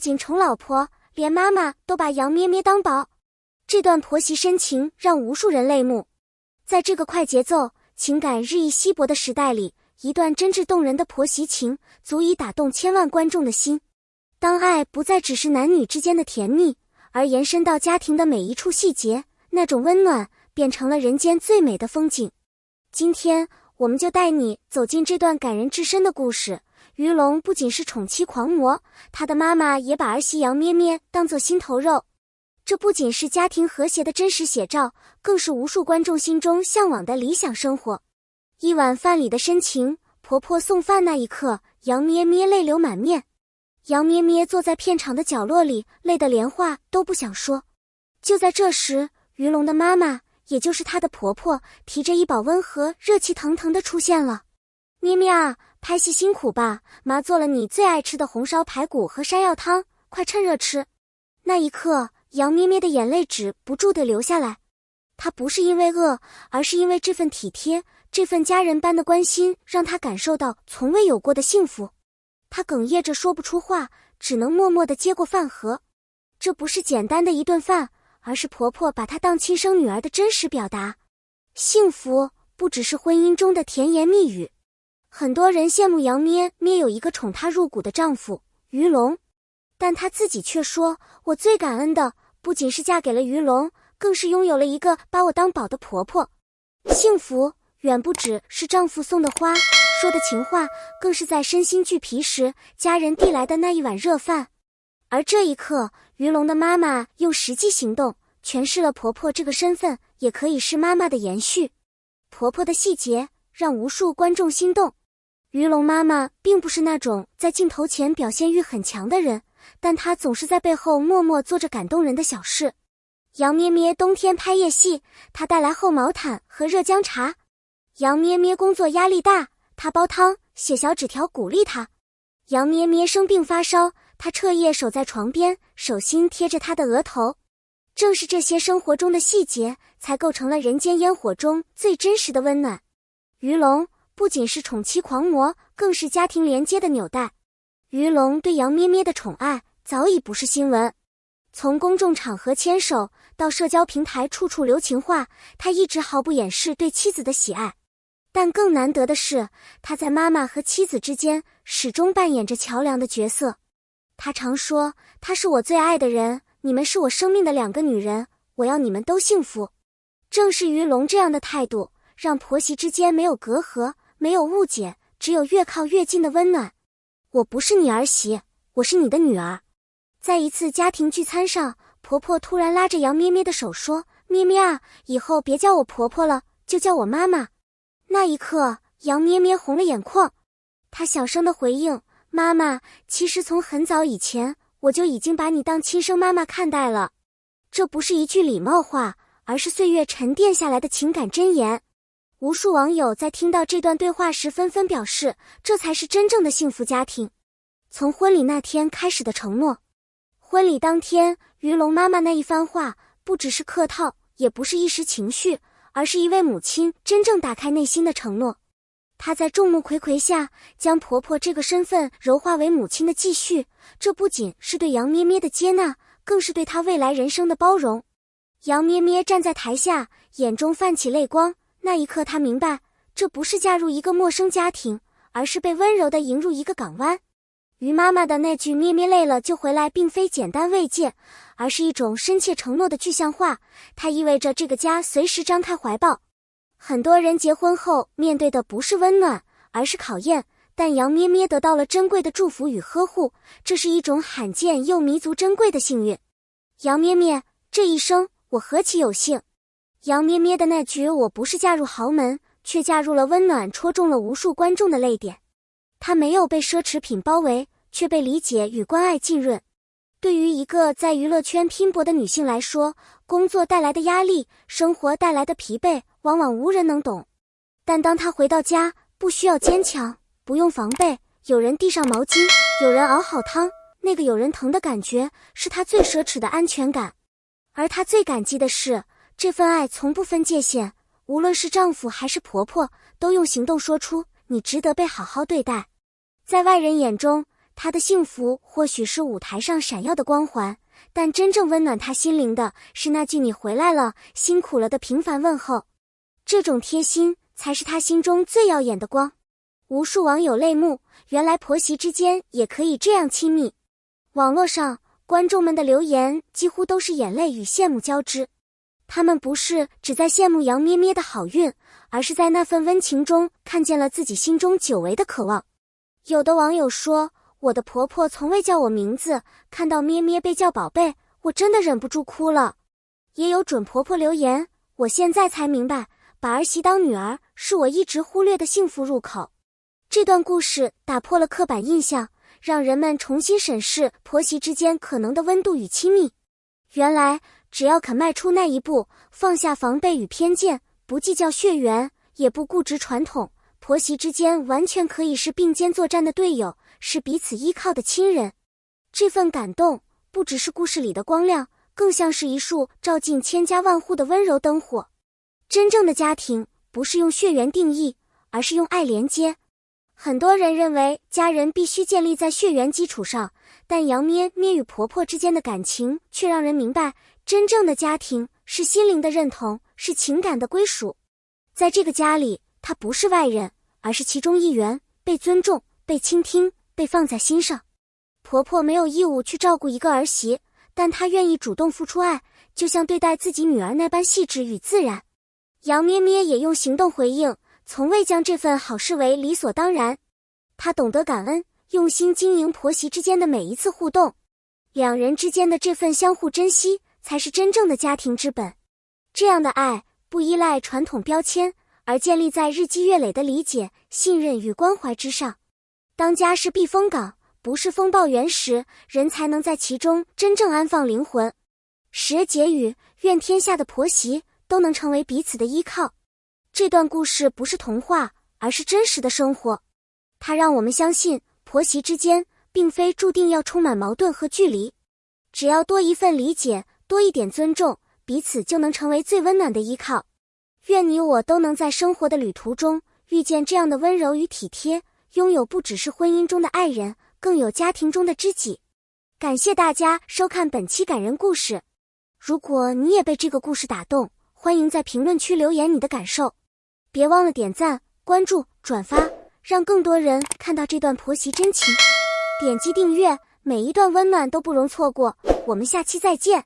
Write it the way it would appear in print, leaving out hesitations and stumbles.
仅宠老婆，连妈妈都把杨咩咩当宝。这段婆媳深情让无数人泪目。在这个快节奏、情感日益稀薄的时代里，一段真挚动人的婆媳情足以打动千万观众的心。当爱不再只是男女之间的甜蜜，而延伸到家庭的每一处细节，那种温暖变成了人间最美的风景。今天我们就带你走进这段感人至深的故事。于龙不仅是宠妻狂魔，他的妈妈也把儿媳杨咩咩当作心头肉。这不仅是家庭和谐的真实写照，更是无数观众心中向往的理想生活。一碗饭里的深情，婆婆送饭那一刻，杨咩咩泪流满面。杨咩咩坐在片场的角落里，累得连话都不想说。就在这时，于龙的妈妈，也就是她的婆婆，提着一煲温和、热气腾腾的出现了。咩咩啊，拍戏辛苦吧，妈做了你最爱吃的红烧排骨和山药汤，快趁热吃。那一刻，杨咩咩的眼泪止不住地流下来。她不是因为饿，而是因为这份体贴，这份家人般的关心，让她感受到从未有过的幸福。她哽咽着说不出话，只能默默地接过饭盒。这不是简单的一顿饭，而是婆婆把她当亲生女儿的真实表达。幸福不只是婚姻中的甜言蜜语。很多人羡慕杨咩咩有一个宠她入骨的丈夫于龙，但她自己却说，我最感恩的不仅是嫁给了于龙，更是拥有了一个把我当宝的婆婆。幸福远不只是丈夫送的花，说的情话，更是在身心俱疲时家人递来的那一碗热饭。而这一刻，于龙的妈妈用实际行动诠释了婆婆这个身份也可以是妈妈的延续。婆婆的细节让无数观众心动。于龙妈妈并不是那种在镜头前表现欲很强的人，但她总是在背后默默做着感动人的小事。杨咩咩冬天拍夜戏，她带来厚毛毯和热姜茶。杨咩咩工作压力大，她煲汤写小纸条鼓励她。杨咩咩生病发烧，她彻夜守在床边，手心贴着她的额头。正是这些生活中的细节，才构成了人间烟火中最真实的温暖。于龙不仅是宠妻狂魔，更是家庭连接的纽带。于龙对杨咩咩的宠爱早已不是新闻，从公众场合牵手到社交平台处处留情话，他一直毫不掩饰对妻子的喜爱。但更难得的是，他在妈妈和妻子之间始终扮演着桥梁的角色。他常说，她是我最爱的人，你们是我生命的两个女人，我要你们都幸福。正是于龙这样的态度，让婆媳之间没有隔阂，没有误解，只有越靠越近的温暖。我不是你儿媳，我是你的女儿。在一次家庭聚餐上，婆婆突然拉着杨咩咩的手说，咩咩啊，以后别叫我婆婆了，就叫我妈妈。那一刻，杨咩咩红了眼眶。她小声的回应，妈妈，其实从很早以前，我就已经把你当亲生妈妈看待了。这不是一句礼貌话，而是岁月沉淀下来的情感箴言。无数网友在听到这段对话时纷纷表示，这才是真正的幸福家庭。从婚礼那天开始的承诺。婚礼当天，于龙妈妈那一番话，不只是客套，也不是一时情绪，而是一位母亲真正打开内心的承诺。她在众目睽睽下，将婆婆这个身份柔化为母亲的继续，这不仅是对杨咩咩的接纳，更是对她未来人生的包容。杨咩咩站在台下，眼中泛起泪光。那一刻她明白，这不是嫁入一个陌生家庭，而是被温柔地迎入一个港湾。于妈妈的那句咩咩累了就回来，并非简单慰藉，而是一种深切承诺的具象化，它意味着这个家随时张开怀抱。很多人结婚后面对的不是温暖，而是考验，但杨咩咩得到了珍贵的祝福与呵护，这是一种罕见又弥足珍贵的幸运。杨咩咩，这一生我何其有幸。杨咩咩的那句我不是嫁入豪门，却嫁入了温暖，戳中了无数观众的泪点。她没有被奢侈品包围，却被理解与关爱浸润。对于一个在娱乐圈拼搏的女性来说，工作带来的压力，生活带来的疲惫，往往无人能懂。但当她回到家，不需要坚强，不用防备，有人递上毛巾，有人熬好汤，那个有人疼的感觉，是她最奢侈的安全感。而她最感激的是，这份爱从不分界限，无论是丈夫还是婆婆，都用行动说出，你值得被好好对待。在外人眼中，她的幸福或许是舞台上闪耀的光环，但真正温暖她心灵的是那句"你回来了，辛苦了"的平凡问候。这种贴心才是她心中最耀眼的光。无数网友泪目，原来婆媳之间也可以这样亲密。网络上观众们的留言几乎都是眼泪与羡慕交织，他们不是只在羡慕杨咩咩的好运，而是在那份温情中看见了自己心中久违的渴望。有的网友说，我的婆婆从未叫我名字，看到咩咩被叫宝贝，我真的忍不住哭了。也有准婆婆留言，我现在才明白，把儿媳当女儿是我一直忽略的幸福入口。这段故事打破了刻板印象，让人们重新审视婆媳之间可能的温度与亲密。原来，只要肯迈出那一步，放下防备与偏见，不计较血缘，也不固执传统，婆媳之间完全可以是并肩作战的队友，是彼此依靠的亲人。这份感动，不只是故事里的光亮，更像是一束照进千家万户的温柔灯火。真正的家庭，不是用血缘定义，而是用爱连接。很多人认为家人必须建立在血缘基础上，但杨咩咩与婆婆之间的感情却让人明白，真正的家庭是心灵的认同，是情感的归属。在这个家里，她不是外人，而是其中一员，被尊重，被倾听，被放在心上。婆婆没有义务去照顾一个儿媳，但她愿意主动付出爱，就像对待自己女儿那般细致与自然。杨咩咩也用行动回应，从未将这份好视为理所当然。她懂得感恩，用心经营婆媳之间的每一次互动。两人之间的这份相互珍惜，才是真正的家庭之本。这样的爱，不依赖传统标签，而建立在日积月累的理解、信任与关怀之上。当家是避风港，不是风暴源时，人才能在其中真正安放灵魂。时结语：愿天下的婆媳都能成为彼此的依靠。这段故事不是童话，而是真实的生活。它让我们相信，婆媳之间并非注定要充满矛盾和距离。只要多一份理解，多一点尊重，彼此就能成为最温暖的依靠。愿你我都能在生活的旅途中遇见这样的温柔与体贴，拥有不只是婚姻中的爱人，更有家庭中的知己。感谢大家收看本期感人故事。如果你也被这个故事打动，欢迎在评论区留言你的感受。别忘了点赞、关注、转发，让更多人看到这段婆媳真情。点击订阅，每一段温暖都不容错过。我们下期再见。